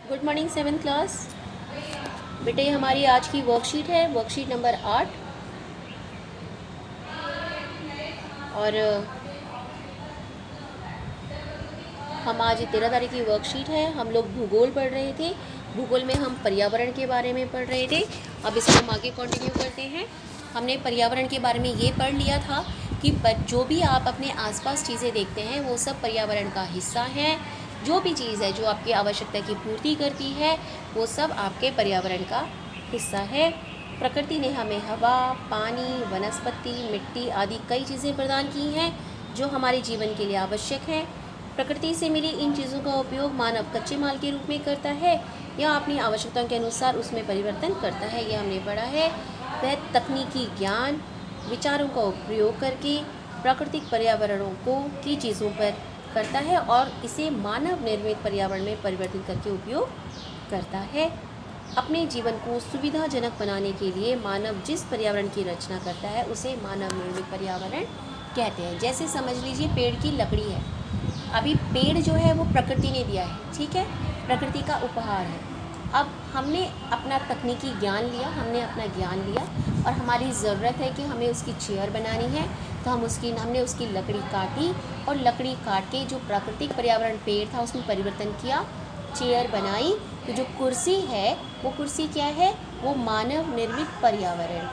Good morning 7th class. बेटे ये हमारी आज की वर्कशीट है, वर्कशीट नंबर 8। और हम आज 13 तारीख की वर्कशीट है। हम लोग भूगोल पढ़ रहे थे। भूगोल में हम पर्यावरण के बारे में पढ़ रहे थे। अब इसको हम आगे कंटिन्यू करते हैं। हमने पर्यावरण के बारे में ये पढ़ लिया था कि जो भी आप अपने आसपास चीज़ें देखते हैं वो सब पर्यावरण का हिस्सा है। जो भी चीज़ है जो आपकी आवश्यकता की पूर्ति करती है वो सब आपके पर्यावरण का हिस्सा है। प्रकृति ने हमें हवा, पानी, वनस्पति, मिट्टी आदि कई चीज़ें प्रदान की हैं जो हमारे जीवन के लिए आवश्यक हैं। प्रकृति से मिली इन चीज़ों का उपयोग मानव कच्चे माल के रूप में करता है या अपनी आवश्यकताओं के अनुसार उसमें परिवर्तन करता है। यह हमने पढ़ा है। वह तकनीकी ज्ञान विचारों का उपयोग करके प्राकृतिक पर्यावरणों को की चीज़ों पर करता है और इसे मानव निर्मित पर्यावरण में परिवर्तित करके उपयोग करता है। अपने जीवन को सुविधाजनक बनाने के लिए मानव जिस पर्यावरण की रचना करता है उसे मानव निर्मित पर्यावरण कहते हैं। जैसे समझ लीजिए पेड़ की लकड़ी है। अभी पेड़ जो है वो प्रकृति ने दिया है, ठीक है, प्रकृति का उपहार है। अब हमने अपना तकनीकी ज्ञान लिया, हमने अपना ज्ञान लिया और हमारी ज़रूरत है कि हमें उसकी चेयर बनानी है, तो हमने उसकी लकड़ी काटी और लकड़ी काट के जो प्राकृतिक पर्यावरण पेड़ था उसमें परिवर्तन किया, चेयर बनाई। तो जो कुर्सी है वो कुर्सी क्या है? वो मानव निर्मित पर्यावरण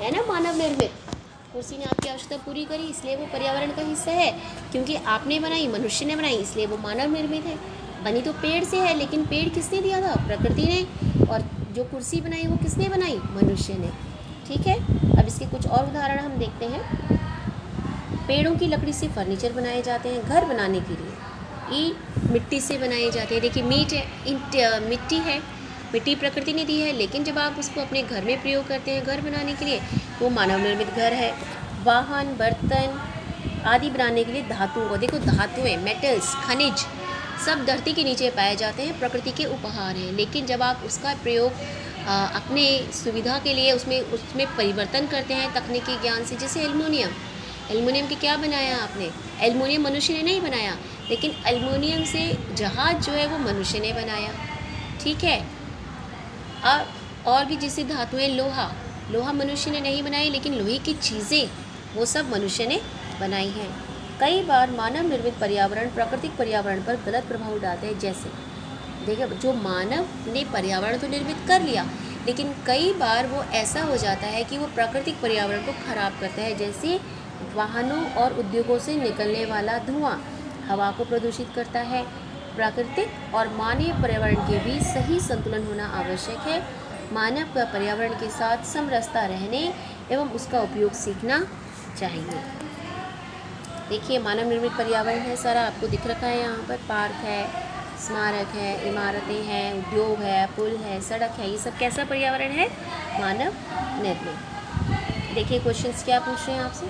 है ना। मानव निर्मित कुर्सी ने आपकी आवश्यकता पूरी करी, इसलिए वो पर्यावरण का हिस्सा है। क्योंकि आपने बनाई, मनुष्य ने बनाई, इसलिए वो मानव निर्मित है। बनी तो पेड़ से है, लेकिन पेड़ किसने दिया था? प्रकृति ने। और जो कुर्सी बनाई वो किसने बनाई? मनुष्य ने। ठीक है। अब इसके कुछ और उदाहरण हम देखते हैं। पेड़ों की लकड़ी से फर्नीचर बनाए जाते हैं। घर बनाने के लिए ईंट मिट्टी से बनाए जाते हैं। देखिए मिट्टी है, मिट्टी प्रकृति ने दी है, लेकिन जब आप उसको अपने घर में प्रयोग करते हैं घर बनाने के लिए वो मानव निर्मित घर है। वाहन, बर्तन आदि बनाने के लिए धातुओं को, देखो धातुएं, मेटल्स, खनिज सब धरती के नीचे पाए जाते हैं, प्रकृति के उपहार हैं। लेकिन जब आप उसका प्रयोग अपने सुविधा के लिए उसमें परिवर्तन करते हैं तकनीकी ज्ञान से, जैसे एल्युमिनियम की क्या बनाया आपने? एल्युमिनियम मनुष्य ने नहीं बनाया, लेकिन एल्युमिनियम से जहाज जो है वो मनुष्य ने बनाया। ठीक है। और भी जैसे धातुएं, लोहा मनुष्य ने नहीं बनाई, लेकिन लोहे की चीज़ें वो सब मनुष्य ने बनाई हैं। कई बार मानव निर्मित पर्यावरण प्राकृतिक पर्यावरण पर गलत प्रभाव डालते हैं। जैसे देखिए, जो मानव ने पर्यावरण तो निर्मित कर लिया, लेकिन कई बार वो ऐसा हो जाता है कि वो प्राकृतिक पर्यावरण को खराब करता है। जैसे वाहनों और उद्योगों से निकलने वाला धुआं हवा को प्रदूषित करता है। प्राकृतिक और मानवीय पर्यावरण के बीच सही संतुलन होना आवश्यक है। मानव का पर्यावरण के साथ समरसता रहने एवं उसका उपयोग सीखना चाहिए। देखिए मानव निर्मित पर्यावरण है सारा, आपको दिख रखा है यहाँ पर। पार्क है, स्मारक है, इमारतें हैं, उद्योग है, पुल है, सड़क है, ये सब कैसा पर्यावरण है? मानव निर्मित। देखिए क्वेश्चंस क्या पूछ रहे हैं आपसे।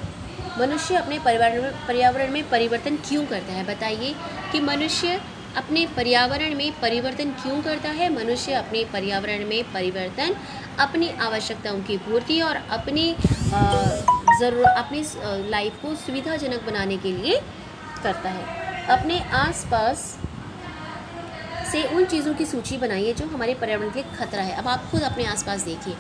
मनुष्य अपने पर्यावरण में परिवर्तन क्यों करता है? बताइए कि मनुष्य अपने पर्यावरण में परिवर्तन क्यों करता है? मनुष्य अपने पर्यावरण में परिवर्तन अपनी आवश्यकताओं की पूर्ति और अपनी लाइफ को सुविधाजनक बनाने के लिए करता है। अपने आसपास से उन चीज़ों की सूची बनाइए जो हमारे पर्यावरण के लिए खतरा है। अब आप खुद अपने आसपास देखिए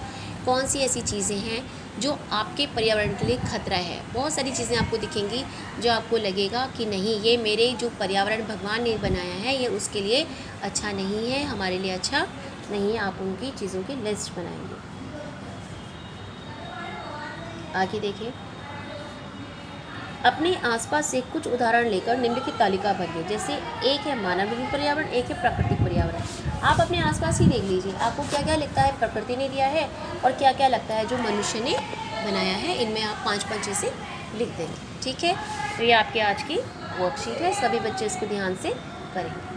कौन सी ऐसी चीज़ें हैं जो आपके पर्यावरण के लिए खतरा है। बहुत सारी चीज़ें आपको दिखेंगी जो आपको लगेगा कि नहीं, ये मेरे जो पर्यावरण भगवान ने बनाया है ये उसके लिए अच्छा नहीं है, हमारे लिए अच्छा नहीं है। आप उनकी चीज़ों की लिस्ट बनाएंगे। आगे देखिए, अपने आसपास से कुछ उदाहरण लेकर निम्नलिखित तालिका भरिए। जैसे एक है मानव निर्मित पर्यावरण, एक है प्राकृतिक पर्यावरण। आप अपने आसपास ही देख लीजिए, आपको क्या क्या लगता है प्रकृति ने दिया है और क्या क्या लगता है जो मनुष्य ने बनाया है। इनमें आप 5-5 चीज़ें लिख देंगे। ठीक है। तो ये आपके आज की वर्कशीट है, सभी बच्चे इसको ध्यान से करेंगे।